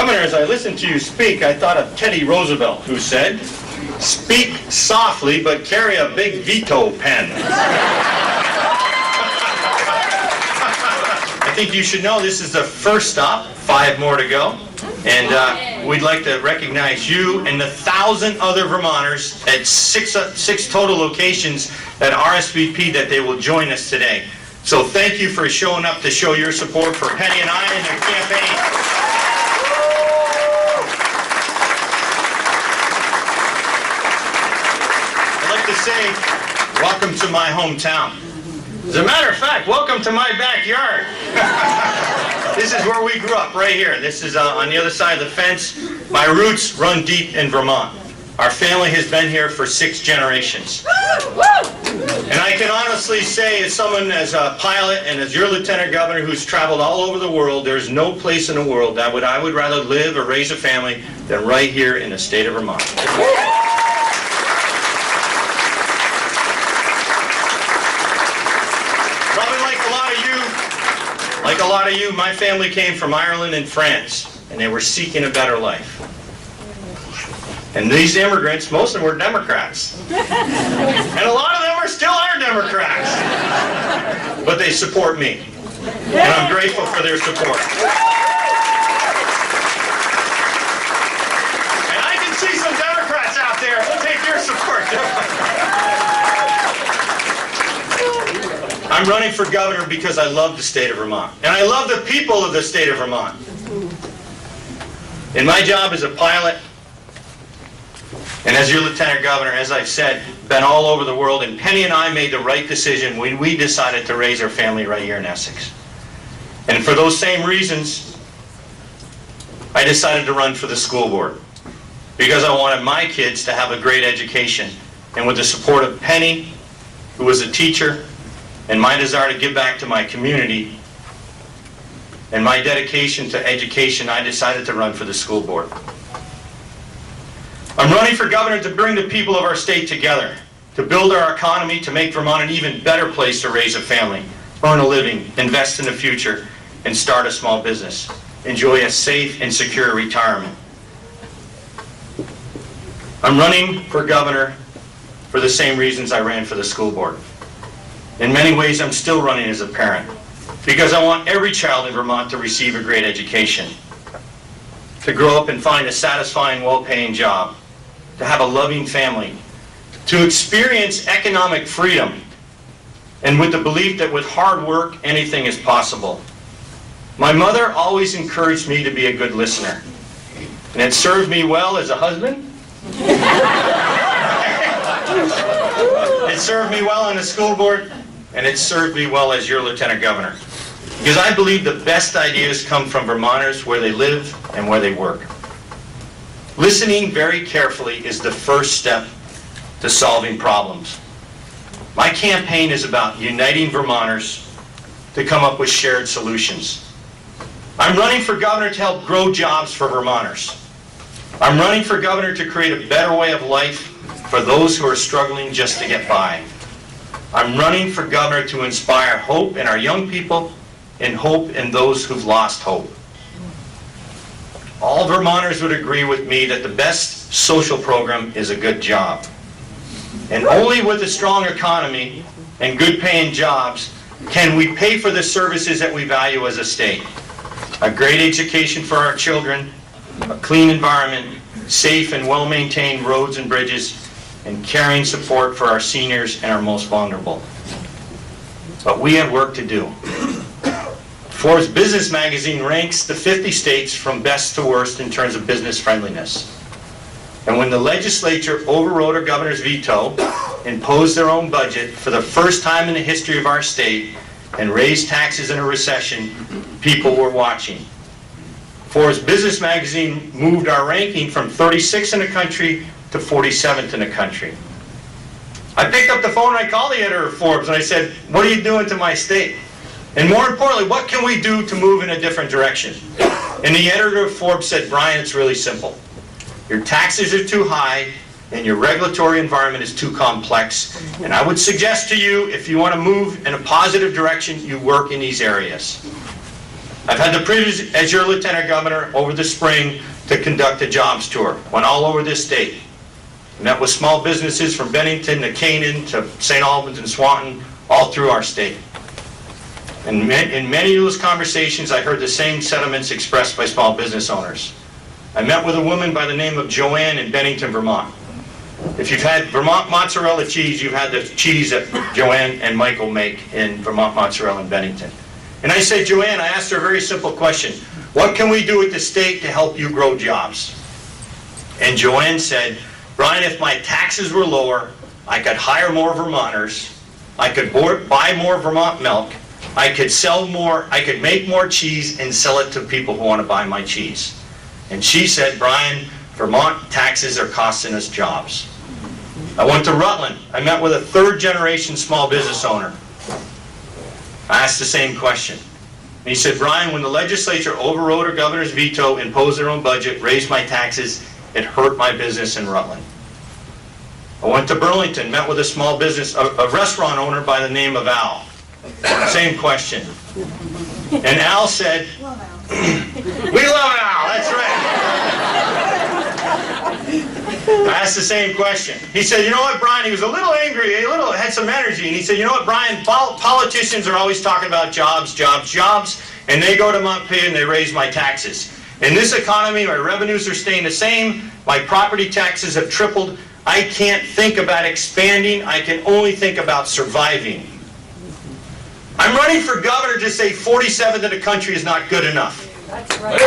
Governor, as I listened to you speak, I thought of Teddy Roosevelt, who said, "Speak softly, but carry a big veto pen." I think you should know this is the first stop, 5 more to go. And we'd like to recognize you and the 1,000 other Vermonters at six total locations at RSVP that they will join us today. So thank you for showing up to show your support for Penny and I and their campaign. I'd like to say, welcome to my hometown. As a matter of fact, welcome to my backyard. This is where we grew up, right here. This is on the other side of the fence. My roots run deep in Vermont. Our family has been here for 6 generations. And I can honestly say, as someone, as a pilot and as your lieutenant governor who's traveled all over the world, there's no place in the world that I would rather live or raise a family than right here in the state of Vermont. Like a lot of you, my family came from Ireland and France, and they were seeking a better life. And these immigrants, most of them were Democrats. And a lot of them still are Democrats. But they support me. And I'm grateful for their support. And I can see some Democrats out there. We'll take your support. I'm running for governor because I love the state of Vermont. And I love the people of the state of Vermont. In my job as a pilot, and as your lieutenant governor, as I've said, been all over the world, and Penny and I made the right decision when we decided to raise our family right here in Essex. And for those same reasons, I decided to run for the school board. Because I wanted my kids to have a great education. And with the support of Penny, who was a teacher, and my desire to give back to my community, and my dedication to education, I decided to run for the school board. I'm running for governor to bring the people of our state together, to build our economy, to make Vermont an even better place to raise a family, earn a living, invest in the future, and start a small business. Enjoy a safe and secure retirement. I'm running for governor for the same reasons I ran for the school board. In many ways, I'm still running as a parent, because I want every child in Vermont to receive a great education, to grow up and find a satisfying, well-paying job, to have a loving family, to experience economic freedom, and with the belief that with hard work, anything is possible. My mother always encouraged me to be a good listener, and it served me well as a husband. It served me well on the school board, and it served me well as your lieutenant governor. Because I believe the best ideas come from Vermonters where they live and where they work. Listening very carefully is the first step to solving problems. My campaign is about uniting Vermonters to come up with shared solutions. I'm running for governor to help grow jobs for Vermonters. I'm running for governor to create a better way of life for those who are struggling just to get by. I'm running for governor to inspire hope in our young people and hope in those who've lost hope. All Vermonters would agree with me that the best social program is a good job. And only with a strong economy and good paying jobs can we pay for the services that we value as a state. A great education for our children, a clean environment, safe and well-maintained roads and bridges, and caring support for our seniors and our most vulnerable. But we have work to do. Forbes Business Magazine ranks the 50 states from best to worst in terms of business friendliness. And when the legislature overrode our governor's veto, imposed their own budget for the first time in the history of our state, and raised taxes in a recession, people were watching. Forbes Business Magazine moved our ranking from 36th in the country to 47th in the country. I picked up the phone and I called the editor of Forbes and I said, what are you doing to my state? And more importantly, what can we do to move in a different direction? And the editor of Forbes said, Brian, it's really simple. Your taxes are too high and your regulatory environment is too complex. And I would suggest to you, if you want to move in a positive direction, you work in these areas. I've had the privilege as your Lieutenant Governor over the spring to conduct a jobs tour. Went all over this state. Met with small businesses from Bennington to Canaan to St. Albans and Swanton, all through our state. And in many of those conversations, I heard the same sentiments expressed by small business owners. I met with a woman by the name of Joanne in Bennington, Vermont. If you've had Vermont mozzarella cheese, you've had the cheese that Joanne and Michael make in Vermont mozzarella in Bennington. And I said, Joanne, I asked her a very simple question. What can we do at the state to help you grow jobs? And Joanne said, Brian, if my taxes were lower, I could hire more Vermonters, I could buy more Vermont milk, I could sell more, I could make more cheese and sell it to people who want to buy my cheese. And she said, Brian, Vermont taxes are costing us jobs. I went to Rutland. I met with a third-generation small business owner. I asked the same question. And he said, Brian, when the legislature overrode a governor's veto, imposed their own budget, raised my taxes, it hurt my business in Rutland. I went to Burlington, met with a small business, a restaurant owner by the name of Al. Same question. And Al said, we love Al, that's right. I asked the same question. He said, you know what, Brian, he was a little angry, had some energy, and he said, you know what, Brian, politicians are always talking about jobs, jobs, jobs, and they go to Montpelier and they raise my taxes. In this economy, my revenues are staying the same, my property taxes have tripled, I can't think about expanding, I can only think about surviving. I'm running for governor to say 47th in the country is not good enough. That's right.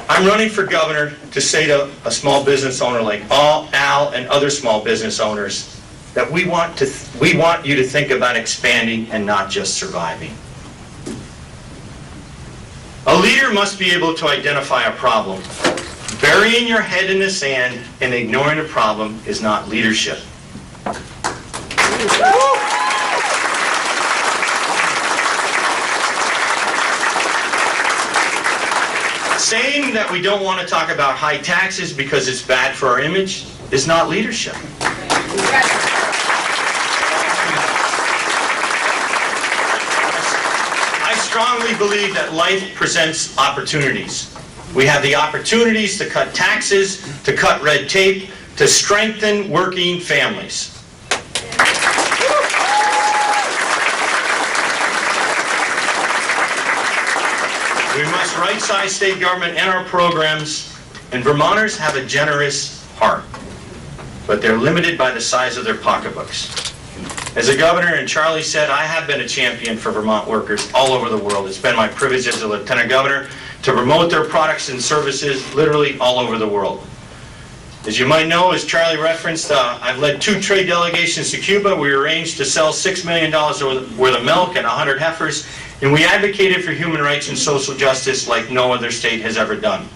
I'm running for governor to say to a small business owner like Al and other small business owners that we want you to think about expanding and not just surviving. A leader must be able to identify a problem. Burying your head in the sand and ignoring a problem is not leadership. Saying that we don't want to talk about high taxes because it's bad for our image is not leadership. I strongly believe that life presents opportunities. We have the opportunities to cut taxes, to cut red tape, to strengthen working families. We must right-size state government and our programs, and Vermonters have a generous heart, but they're limited by the size of their pocketbooks. As a governor, and Charlie said, I have been a champion for Vermont workers all over the world. It's been my privilege as a lieutenant governor to promote their products and services literally all over the world. As you might know, as Charlie referenced, I've led 2 trade delegations to Cuba. We arranged to sell $6 million worth of milk and 100 heifers, and we advocated for human rights and social justice like no other state has ever done.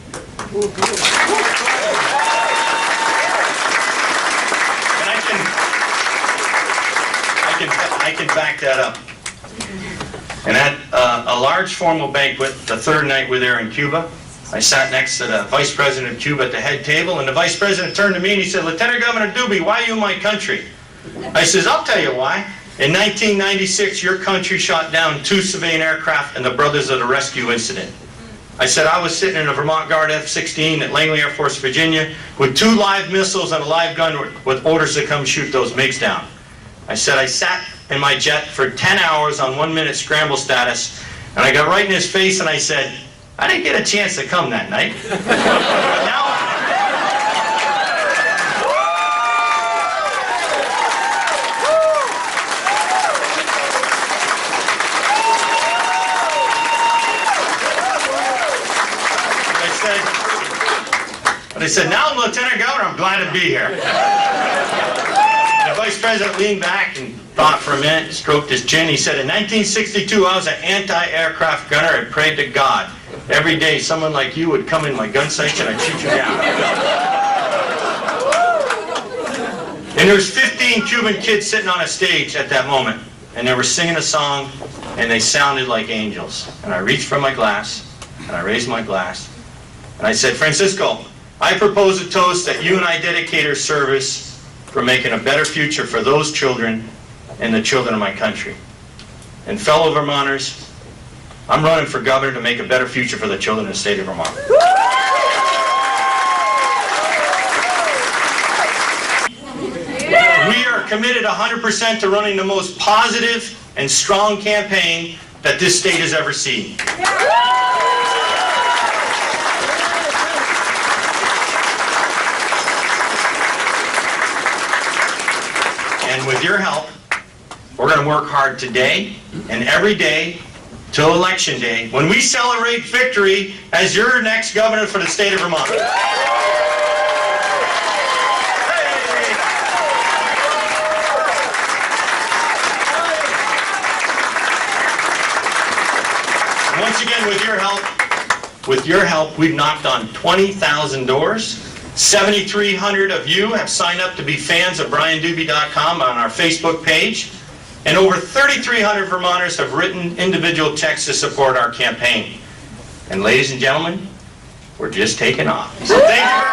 I can back that up. And at a large formal banquet, the 3rd night we're there in Cuba, I sat next to the Vice President of Cuba at the head table, and the Vice President turned to me and he said, Lieutenant Governor Dubie, why are you in my country? I says, I'll tell you why. In 1996, your country shot down 2 civilian aircraft and the Brothers of the Rescue incident. I said, I was sitting in a Vermont Guard F-16 at Langley Air Force, Virginia, with 2 live missiles and a live gun with orders to come shoot those MiGs down. I said, I sat in my jet for 10 hours on 1-minute scramble status, and I got right in his face and I said, I didn't get a chance to come that night. Now, I said, now I'm Lieutenant Governor, I'm glad to be here. The Vice President leaned back and thought for a minute, stroked his chin. He said, in 1962, I was an anti-aircraft gunner and prayed to God. Every day, someone like you would come in my gun sights and I'd shoot you down. And there was 15 Cuban kids sitting on a stage at that moment, and they were singing a song, and they sounded like angels. And I reached for my glass, and I raised my glass, And I said, Francisco, I propose a toast that you and I dedicate our service for making a better future for those children and the children of my country. And fellow Vermonters, I'm running for governor to make a better future for the children of the state of Vermont. We are committed 100% to running the most positive and strong campaign that this state has ever seen. And with your help, we're going to work hard today and every day till Election Day, when we celebrate victory as your next governor for the state of Vermont. And once again, with your help, we've knocked on 20,000 doors. 7,300 of you have signed up to be fans of BrianDubie.com on our Facebook page. And over 3,300 Vermonters have written individual checks to support our campaign. And ladies and gentlemen, we're just taking off. So thank you very much.